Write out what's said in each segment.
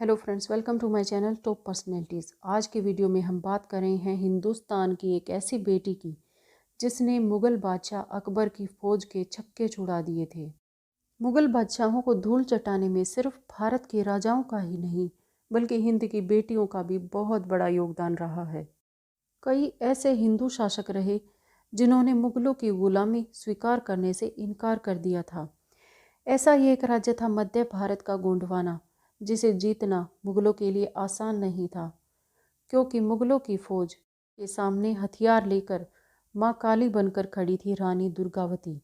Hello friends, welcome to my channel top personalities. आज के video में हम बात कर रहे हैं हिंदुस्तान की एक ऐसी बेटी की जिसने मुग़ल बादशाह अकबर की फ़ौज के छक्के छुड़ा दिए थे। मुग़ल बादशाहों को धूल चटाने में सिर्फ भारत के राजाओं का ही नहीं बल्कि हिंद की बेटियों का भी बहुत बड़ा योगदान रहा है। कई ऐसे हिंदू शासक रहे जिन्होंने मुग़लों की गुलामी स्वीकार करने से इनकार कर दिया था। ऐसा ही एक राज्य था मध्य भारत का गोंडवाना, जिसे जीतना मुग़लों के लिए आसान नहीं था, क्योंकि मुग़लों की फ़ौज के सामने हथियार लेकर माँ काली बनकर खड़ी थी रानी दुर्गावती।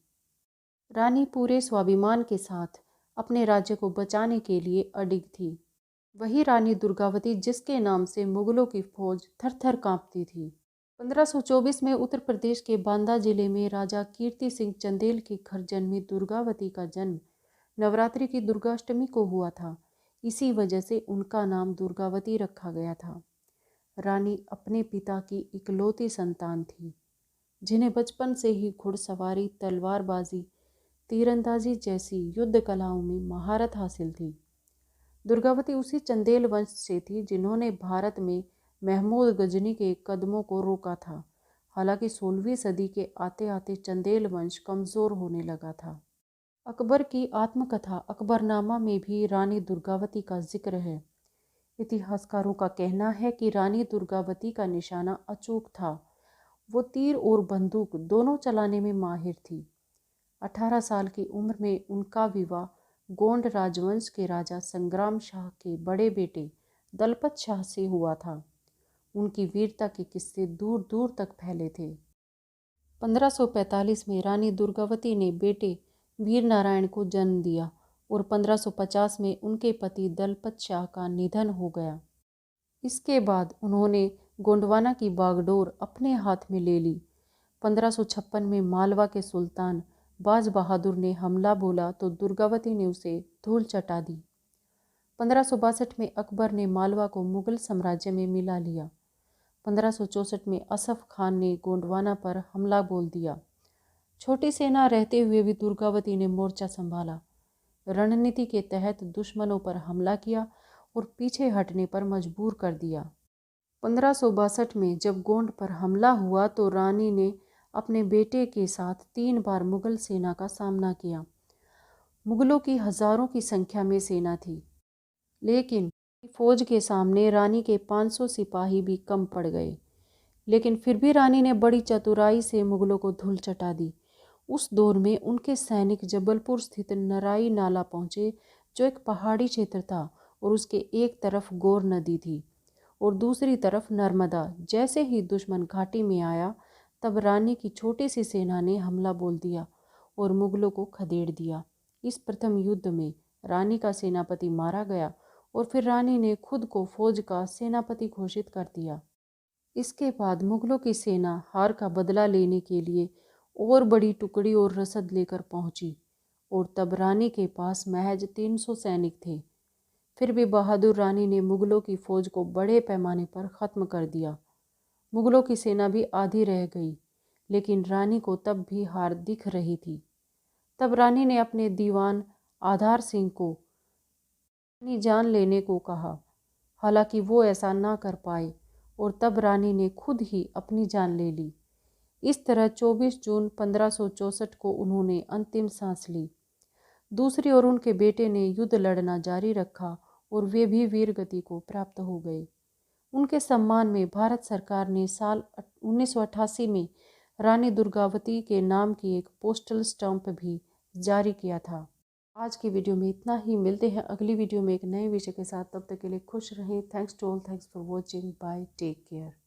रानी पूरे स्वाभिमान के साथ अपने राज्य को बचाने के लिए अडिग थी। वही रानी दुर्गावती जिसके नाम से मुग़लों की फ़ौज थर थर काँपती थी। 1524 में उत्तर प्रदेश के बांदा जिले में राजा कीर्ति सिंह चंदेल के घर जन्मी दुर्गावती का जन्म नवरात्रि की दुर्गाष्टमी को हुआ था। इसी वजह से उनका नाम दुर्गावती रखा गया था। रानी अपने पिता की इकलौती संतान थी, जिन्हें बचपन से ही घुड़सवारी, तलवारबाजी, तीरंदाजी जैसी युद्ध कलाओं में महारत हासिल थी। दुर्गावती उसी चंदेल वंश से थी जिन्होंने भारत में महमूद गजनी के कदमों को रोका था। हालांकि 16वीं सदी के आते आते चंदेल वंश कमज़ोर होने लगा था। अकबर की आत्मकथा अकबरनामा में भी रानी दुर्गावती का जिक्र है। इतिहासकारों का कहना है कि रानी दुर्गावती का निशाना अचूक था। वो तीर और बंदूक दोनों चलाने में माहिर थी। 18 साल की उम्र में उनका विवाह गोंड राजवंश के राजा संग्राम शाह के बड़े बेटे दलपत शाह से हुआ था। उनकी वीरता के किस्से दूर दूर तक फैले थे। 1545 में रानी दुर्गावती ने बेटे वीर नारायण को जन्म दिया और 1550 में उनके पति दलपत शाह का निधन हो गया। इसके बाद उन्होंने गोंडवाना की बागडोर अपने हाथ में ले ली। 1556 में मालवा के सुल्तान बाज बहादुर ने हमला बोला तो दुर्गावती ने उसे धूल चटा दी। 1562 में अकबर ने मालवा को मुगल साम्राज्य में मिला लिया। 1564 में असफ खान ने गोंडवाना पर हमला बोल दिया। छोटी सेना रहते हुए भी दुर्गावती ने मोर्चा संभाला, रणनीति के तहत दुश्मनों पर हमला किया और पीछे हटने पर मजबूर कर दिया। 1562 में जब गोंड पर हमला हुआ तो रानी ने अपने बेटे के साथ 3 बार मुगल सेना का सामना किया। मुगलों की हजारों की संख्या में सेना थी, लेकिन फौज के सामने रानी के 500 सिपाही भी कम पड़ गए। लेकिन फिर भी रानी ने बड़ी चतुराई से मुगलों को धूल चटा दी। उस दौर में उनके सैनिक जबलपुर स्थित नराई नाला पहुंचे, जो एक पहाड़ी क्षेत्र था और उसके एक तरफ गौर नदी थी और दूसरी तरफ नर्मदा। जैसे ही दुश्मन घाटी में आया, तब रानी की छोटी सी सेना ने हमला बोल दिया और मुगलों को खदेड़ दिया। इस प्रथम युद्ध में रानी का सेनापति मारा गया और फिर रानी ने खुद को फौज का सेनापति घोषित कर दिया। इसके बाद मुगलों की सेना हार का बदला लेने के लिए और बड़ी टुकड़ी और रसद लेकर पहुंची और तब रानी के पास महज 300 सैनिक थे। फिर भी बहादुर रानी ने मुगलों की फौज को बड़े पैमाने पर ख़त्म कर दिया। मुगलों की सेना भी आधी रह गई, लेकिन रानी को तब भी हार दिख रही थी। तब रानी ने अपने दीवान आधार सिंह को अपनी जान लेने को कहा। हालांकि वो ऐसा ना कर पाए और तब रानी ने खुद ही अपनी जान ले ली। इस तरह 24 जून 1564 को उन्होंने अंतिम सांस ली। दूसरी ओर उनके बेटे ने युद्ध लड़ना जारी रखा और वे भी वीरगति को प्राप्त हो गए। उनके सम्मान में भारत सरकार ने साल 1988 में रानी दुर्गावती के नाम की एक पोस्टल स्टैंप भी जारी किया था। आज की वीडियो में इतना ही। मिलते हैं अगली वीडियो में एक नए विषय के साथ। तब तक के लिए खुश रहें। Thanks to all, thanks for watching, bye, take care.